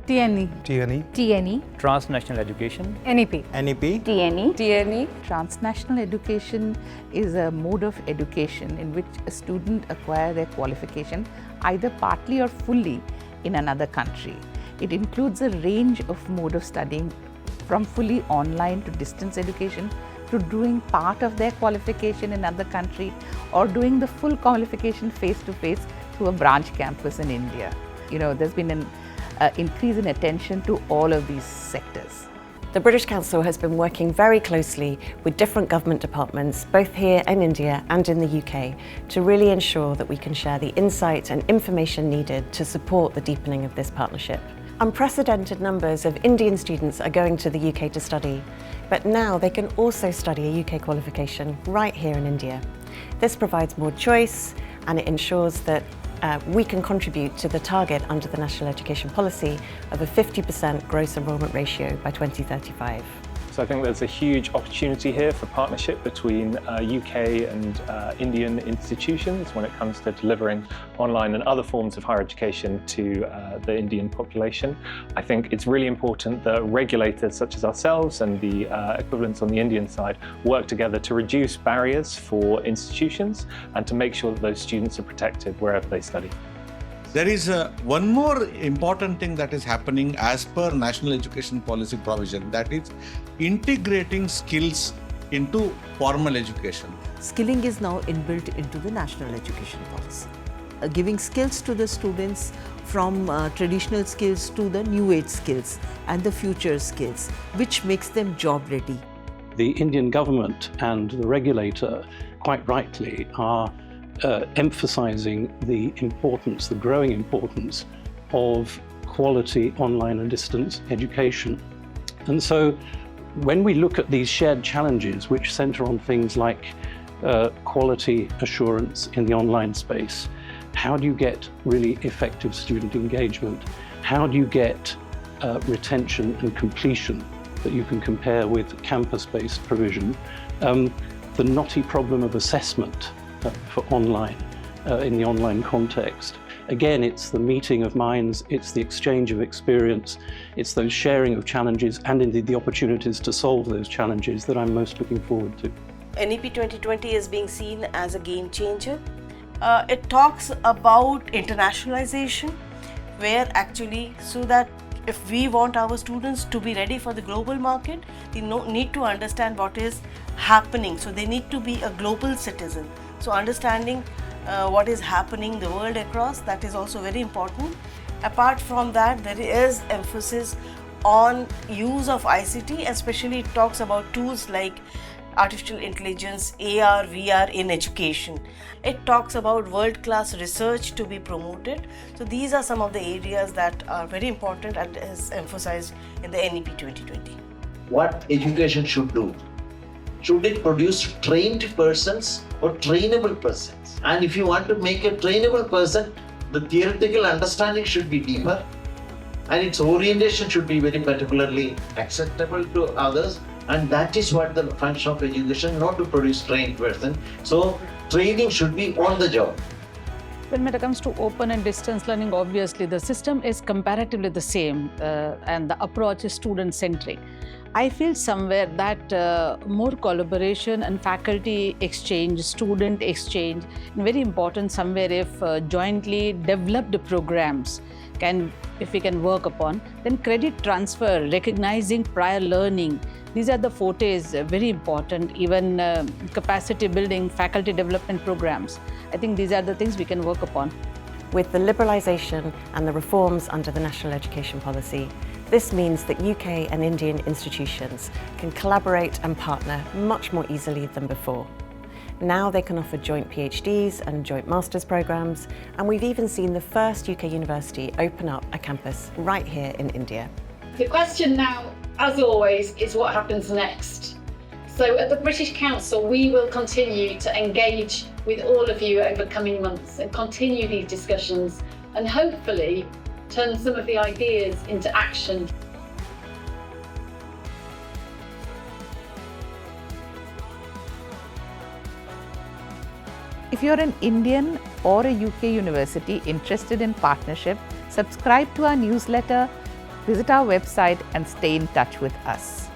TNE. TNE. TNE. Transnational Education. NEP. NEP. TNE. TNE. Transnational education is a mode of education in which a student acquires their qualification either partly or fully in another country. It includes a range of mode of studying from fully online to distance education to doing part of their qualification in another country or doing the full qualification face-to-face through a branch campus in India. There's been an increase in attention to all of these sectors. The British Council has been working very closely with different government departments, both here in India and in the UK, to really ensure that we can share the insight and information needed to support the deepening of this partnership. Unprecedented numbers of Indian students are going to the UK to study, but now they can also study a UK qualification right here in India. This provides more choice and it ensures that we can contribute to the target under the National Education Policy of a 50% gross enrolment ratio by 2035. So I think there's a huge opportunity here for partnership between UK and Indian institutions when it comes to delivering online and other forms of higher education to the Indian population. I think it's really important that regulators such as ourselves and the equivalents on the Indian side work together to reduce barriers for institutions and to make sure that those students are protected wherever they study. There is one more important thing that is happening as per National Education Policy provision, that is integrating skills into formal education. Skilling is now inbuilt into the National Education Policy, giving skills to the students from traditional skills to the new age skills and the future skills, which makes them job ready. The Indian government and the regulator, quite rightly, are emphasizing the growing importance of quality online and distance education. And so when we look at these shared challenges, which center on things like quality assurance in the online space, how do you get really effective student engagement? How do you get retention and completion that you can compare with campus-based provision? The knotty problem of assessment for online, in the online context. Again, it's the meeting of minds, it's the exchange of experience, it's those sharing of challenges and indeed the opportunities to solve those challenges that I'm most looking forward to. NEP 2020 is being seen as a game changer. It talks about internationalization, where actually, so that if we want our students to be ready for the global market, they need to understand what is happening. So they need to be a global citizen. So understanding what is happening the world across, that is also very important. Apart from that, there is emphasis on use of ICT, especially it talks about tools like artificial intelligence, AR, VR in education. It talks about world-class research to be promoted. So these are some of the areas that are very important and is emphasized in the NEP 2020. What education should do? Should it produce trained persons or trainable persons? And if you want to make a trainable person, the theoretical understanding should be deeper and its orientation should be very particularly acceptable to others. And that is what the function of education, not to produce trained person. So training should be on the job. When it comes to open and distance learning, obviously the system is comparatively the same and the approach is student-centric. I feel somewhere that more collaboration and faculty exchange, student exchange, and very important somewhere if jointly developed programs if we can work upon, then credit transfer, recognizing prior learning, these are the fortes very important, even capacity building, faculty development programs. I think these are the things we can work upon. With the liberalisation and the reforms under the National Education Policy, this means that UK and Indian institutions can collaborate and partner much more easily than before. Now they can offer joint PhDs and joint master's programmes, and we've even seen the first UK university open up a campus right here in India. The question now, as always, is what happens next? So at the British Council, we will continue to engage with all of you over coming months and continue these discussions and hopefully turn some of the ideas into action. If you're an Indian or a UK university interested in partnership, subscribe to our newsletter, Visit our website and stay in touch with us.